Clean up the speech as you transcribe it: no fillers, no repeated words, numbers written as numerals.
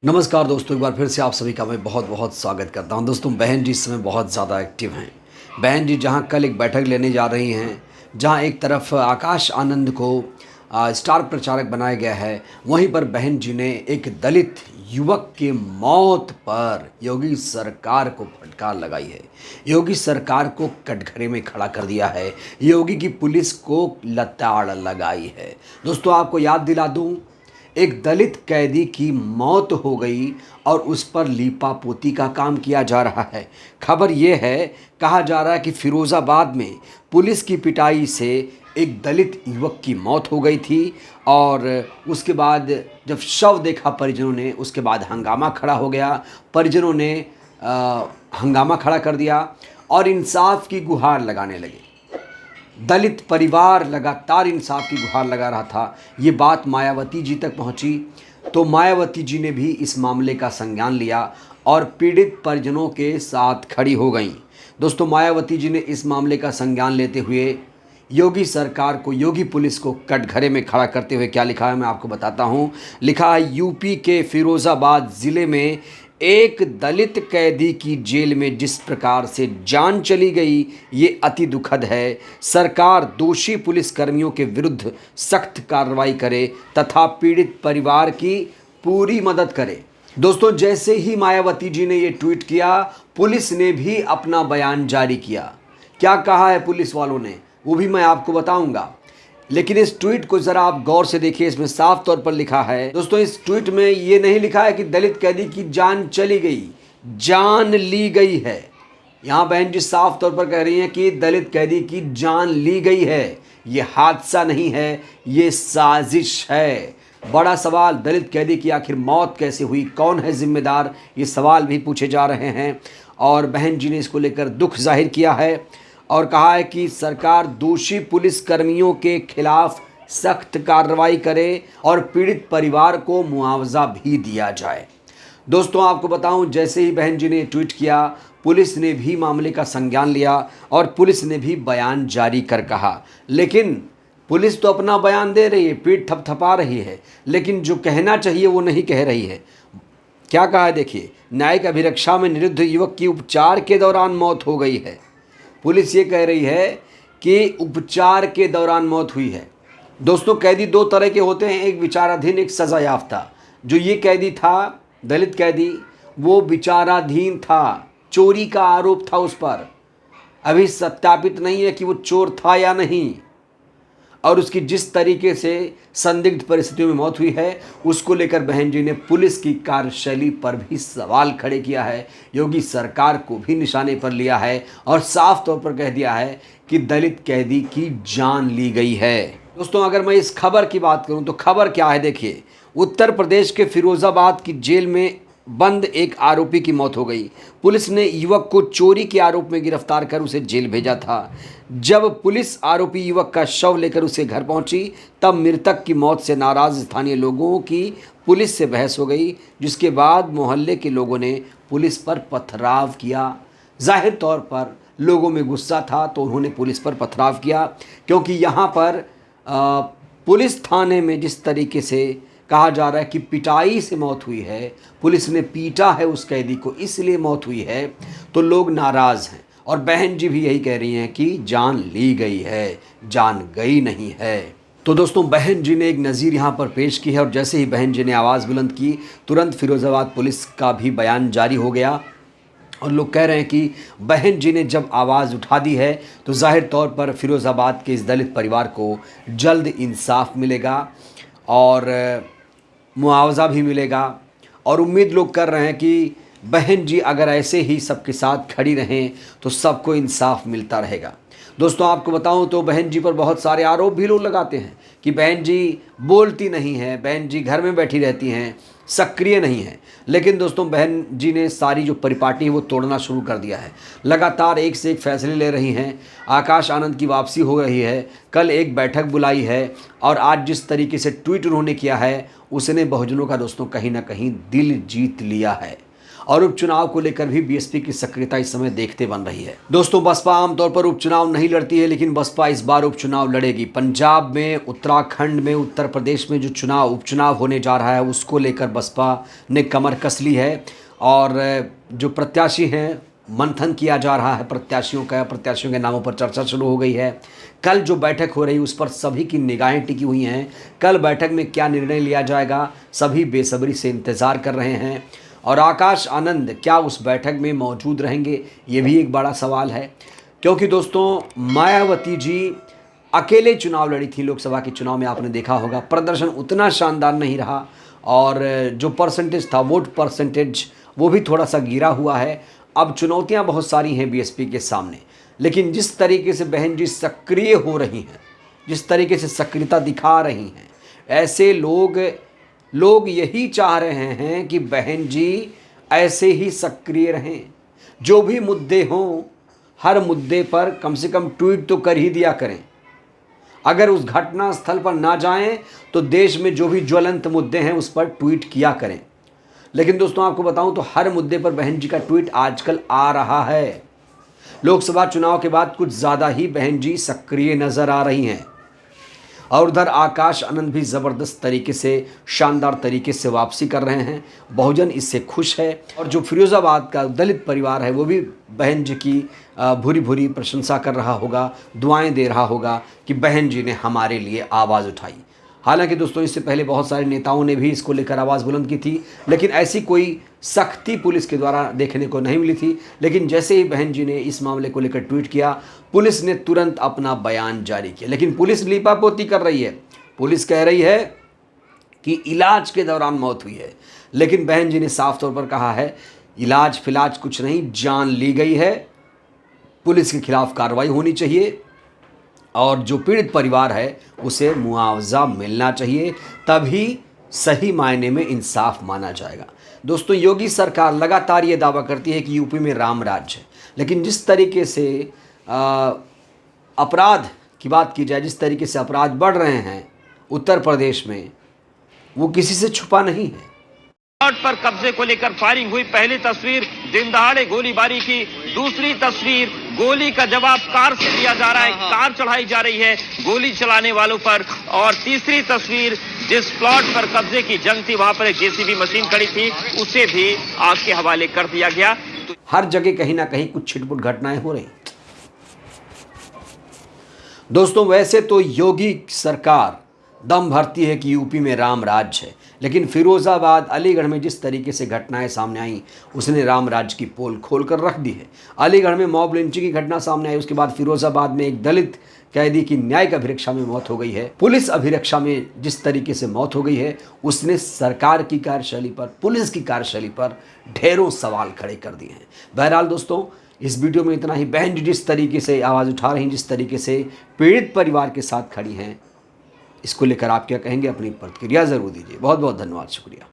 नमस्कार दोस्तों, एक बार फिर से आप सभी का मैं बहुत बहुत स्वागत करता हूं। दोस्तों, बहन जी इस समय बहुत ज़्यादा एक्टिव हैं। बहन जी जहां कल एक बैठक लेने जा रही हैं, जहां एक तरफ आकाश आनंद को स्टार प्रचारक बनाया गया है, वहीं पर बहन जी ने एक दलित युवक के मौत पर योगी सरकार को फटकार लगाई है। योगी सरकार को कटघरे में खड़ा कर दिया है। योगी की पुलिस को लताड़ लगाई है। दोस्तों, आपको याद दिला दूं, एक दलित कैदी की मौत हो गई और उस पर लीपापोती का काम किया जा रहा है। खबर यह है, कहा जा रहा है कि फिरोज़ाबाद में पुलिस की पिटाई से एक दलित युवक की मौत हो गई थी और उसके बाद जब शव देखा परिजनों ने, उसके बाद हंगामा खड़ा हो गया। परिजनों ने हंगामा खड़ा कर दिया और इंसाफ की गुहार लगाने लगे। दलित परिवार लगातार इंसाफ की गुहार लगा रहा था। ये बात मायावती जी तक पहुंची तो मायावती जी ने भी इस मामले का संज्ञान लिया और पीड़ित परिजनों के साथ खड़ी हो गईं। दोस्तों, मायावती जी ने इस मामले का संज्ञान लेते हुए योगी सरकार को, योगी पुलिस को कटघरे में खड़ा करते हुए क्या लिखा है मैं आपको बताता हूँ। लिखा है, यूपी के फिरोज़ाबाद ज़िले में एक दलित कैदी की जेल में जिस प्रकार से जान चली गई, ये अति दुखद है। सरकार दोषी पुलिसकर्मियों के विरुद्ध सख्त कार्रवाई करे तथा पीड़ित परिवार की पूरी मदद करे। दोस्तों, जैसे ही मायावती जी ने ये ट्वीट किया, पुलिस ने भी अपना बयान जारी किया। क्या कहा है पुलिस वालों ने, वो भी मैं आपको बताऊंगा, लेकिन इस ट्वीट को ज़रा आप गौर से देखिए। इसमें साफ तौर पर लिखा है, दोस्तों, इस ट्वीट में ये नहीं लिखा है कि दलित कैदी की जान चली गई, जान ली गई है। यहाँ बहन जी साफ तौर पर कह रही हैं कि दलित कैदी की जान ली गई है। ये हादसा नहीं है, ये साजिश है। बड़ा सवाल, दलित कैदी की आखिर मौत कैसे हुई, कौन है जिम्मेदार, ये सवाल भी पूछे जा रहे हैं। और बहन जी ने इसको लेकर दुख जाहिर किया है और कहा है कि सरकार दोषी पुलिसकर्मियों के खिलाफ सख्त कार्रवाई करे और पीड़ित परिवार को मुआवजा भी दिया जाए। दोस्तों, आपको बताऊं, जैसे ही बहन जी ने ट्वीट किया, पुलिस ने भी मामले का संज्ञान लिया और पुलिस ने भी बयान जारी कर कहा। लेकिन पुलिस तो अपना बयान दे रही है, पीठ थपथपा रही है, लेकिन जो कहना चाहिए वो नहीं कह रही है। क्या कहा है देखिए, न्यायिक अभिरक्षा में निरुद्ध युवक की उपचार के दौरान मौत हो गई है। पुलिस ये कह रही है कि उपचार के दौरान मौत हुई है। दोस्तों, कैदी दो तरह के होते हैं, एक विचाराधीन, एक सज़ा याफ्ता। जो ये कैदी था, दलित कैदी, वो विचाराधीन था, चोरी का आरोप था उस पर। अभी सत्यापित नहीं है कि वो चोर था या नहीं, और उसकी जिस तरीके से संदिग्ध परिस्थितियों में मौत हुई है, उसको लेकर बहन जी ने पुलिस की कार्यशैली पर भी सवाल खड़े किया है। योगी सरकार को भी निशाने पर लिया है और साफ तौर पर कह दिया है कि दलित कैदी की जान ली गई है। दोस्तों, अगर मैं इस खबर की बात करूं तो खबर क्या है देखिए, उत्तर प्रदेश के फिरोज़ाबाद की जेल में बंद एक आरोपी की मौत हो गई। पुलिस ने युवक को चोरी के आरोप में गिरफ्तार कर उसे जेल भेजा था। जब पुलिस आरोपी युवक का शव लेकर उसे घर पहुंची, तब मृतक की मौत से नाराज स्थानीय लोगों की पुलिस से बहस हो गई, जिसके बाद मोहल्ले के लोगों ने पुलिस पर पथराव किया। जाहिर तौर पर लोगों में गुस्सा था तो उन्होंने पुलिस पर पथराव किया, क्योंकि यहाँ पर पुलिस थाने में जिस तरीके से कहा जा रहा है कि पिटाई से मौत हुई है, पुलिस ने पीटा है उस कैदी को इसलिए मौत हुई है, तो लोग नाराज़ हैं। और बहन जी भी यही कह रही हैं कि जान ली गई है, जान गई नहीं है। तो दोस्तों, बहन जी ने एक नज़ीर यहाँ पर पेश की है और जैसे ही बहन जी ने आवाज़ बुलंद की, तुरंत फिरोज़ाबाद पुलिस का भी बयान जारी हो गया और लोग कह रहे हैं कि बहन जी ने जब आवाज़ उठा दी है तो जाहिर तौर पर फिरोज़ाबाद के इस दलित परिवार को जल्द इंसाफ मिलेगा और मुआवजा भी मिलेगा। और उम्मीद लोग कर रहे हैं कि बहन जी अगर ऐसे ही सबके साथ खड़ी रहें तो सबको इंसाफ मिलता रहेगा। दोस्तों, आपको बताऊं तो बहन जी पर बहुत सारे आरोप भी लोग लगाते हैं कि बहन जी बोलती नहीं हैं, बहन जी घर में बैठी रहती हैं, सक्रिय नहीं हैं। लेकिन दोस्तों, बहन जी ने सारी जो परिपाटी है वो तोड़ना शुरू कर दिया है। लगातार एक से एक फैसले ले रही हैं। आकाश आनंद की वापसी हो रही है, कल एक बैठक बुलाई है और आज जिस तरीके से ट्वीट उन्होंने किया है, उसने बहुजनों का दोस्तों कहीं ना कहीं दिल जीत लिया है। और उपचुनाव को लेकर भी बीएसपी की सक्रियता इस समय देखते बन रही है। दोस्तों, बसपा आमतौर पर उपचुनाव नहीं लड़ती है, लेकिन बसपा इस बार उपचुनाव लड़ेगी। पंजाब में, उत्तराखंड में, उत्तर प्रदेश में जो उपचुनाव होने जा रहा है उसको लेकर बसपा ने कमर कस ली है और जो प्रत्याशी हैं, मंथन किया जा रहा है प्रत्याशियों के नामों पर चर्चा शुरू हो गई है। कल जो बैठक हो रही है उस पर सभी की निगाहें टिकी हुई हैं। कल बैठक में क्या निर्णय लिया जाएगा, सभी बेसब्री से इंतज़ार कर रहे हैं। और आकाश आनंद क्या उस बैठक में मौजूद रहेंगे, ये भी एक बड़ा सवाल है, क्योंकि दोस्तों मायावती जी अकेले चुनाव लड़ी थी। लोकसभा के चुनाव में आपने देखा होगा प्रदर्शन उतना शानदार नहीं रहा और जो परसेंटेज था, वोट परसेंटेज, वो भी थोड़ा सा गिरा हुआ है। अब चुनौतियां बहुत सारी हैं बीएसपी के सामने, लेकिन जिस तरीके से बहन जी सक्रिय हो रही हैं, जिस तरीके से सक्रियता दिखा रही हैं, ऐसे लोग यही चाह रहे हैं कि बहन जी ऐसे ही सक्रिय रहें। जो भी मुद्दे हों, हर मुद्दे पर कम से कम ट्वीट तो कर ही दिया करें। अगर उस घटना स्थल पर ना जाएं तो देश में जो भी ज्वलंत मुद्दे हैं उस पर ट्वीट किया करें। लेकिन दोस्तों, आपको बताऊं तो हर मुद्दे पर बहन जी का ट्वीट आजकल आ रहा है। लोकसभा चुनाव के बाद कुछ ज़्यादा ही बहन जी सक्रिय नज़र आ रही हैं और उधर आकाश आनंद भी ज़बरदस्त तरीके से, शानदार तरीके से वापसी कर रहे हैं। बहुजन इससे खुश है और जो फिरोज़ाबाद का दलित परिवार है वो भी बहन जी की भूरी भूरी प्रशंसा कर रहा होगा, दुआएं दे रहा होगा कि बहन जी ने हमारे लिए आवाज़ उठाई। हालांकि दोस्तों, इससे पहले बहुत सारे नेताओं ने भी इसको लेकर आवाज़ बुलंद की थी, लेकिन ऐसी कोई सख्ती पुलिस के द्वारा देखने को नहीं मिली थी। लेकिन जैसे ही बहन जी ने इस मामले को लेकर ट्वीट किया, पुलिस ने तुरंत अपना बयान जारी किया। लेकिन पुलिस लीपापोती कर रही है। पुलिस कह रही है कि इलाज के दौरान मौत हुई है, लेकिन बहन जी ने साफ तौर पर कहा है इलाज फिलाज कुछ नहीं, जान ली गई है। पुलिस के खिलाफ कार्रवाई होनी चाहिए और जो पीड़ित परिवार है उसे मुआवजा मिलना चाहिए, तभी सही मायने में इंसाफ माना जाएगा। दोस्तों, योगी सरकार लगातार ये दावा करती है कि यूपी में राम राज्य है, लेकिन जिस तरीके से अपराध की बात की जाए, जिस तरीके से अपराध बढ़ रहे हैं उत्तर प्रदेश में, वो किसी से छुपा नहीं है। पर कब्जे को लेकर फायरिंग हुई। पहली तस्वीर दिन दहाड़े गोलीबारी की, दूसरी तस्वीर गोली का जवाब कार से दिया जा रहा है, कार चढ़ाई जा रही है गोली चलाने वालों पर, और तीसरी तस्वीर जिस प्लॉट पर कब्जे की जंग थी वहां पर एक जेसीबी मशीन खड़ी थी, उसे भी आग के हवाले कर दिया गया। हर जगह कहीं ना कहीं कुछ छिटपुट घटनाएं हो रही। दोस्तों, वैसे तो योगी सरकार दम भरती है कि यूपी में राम राज्य है, लेकिन फिरोज़ाबाद, अलीगढ़ में जिस तरीके से घटनाएं सामने आई, उसने राम राज्य की पोल खोल कर रख दी है। अलीगढ़ में मॉब लिंचिंग की घटना सामने आई, उसके बाद फिरोज़ाबाद में एक दलित कैदी की न्यायिक अभिरक्षा में मौत हो गई है। पुलिस अभिरक्षा में जिस तरीके से मौत हो गई है, उसने सरकार की कार्यशैली पर, पुलिस की कार्यशैली पर ढेरों सवाल खड़े कर दिए हैं। बहरहाल दोस्तों, इस वीडियो में इतना ही। बहन जी जिस तरीके से आवाज़ उठा रही हैं, जिस तरीके से पीड़ित परिवार के साथ खड़ी हैं, इसको लेकर आप क्या कहेंगे, अपनी प्रतिक्रिया ज़रूर दीजिए। बहुत बहुत धन्यवाद, शुक्रिया।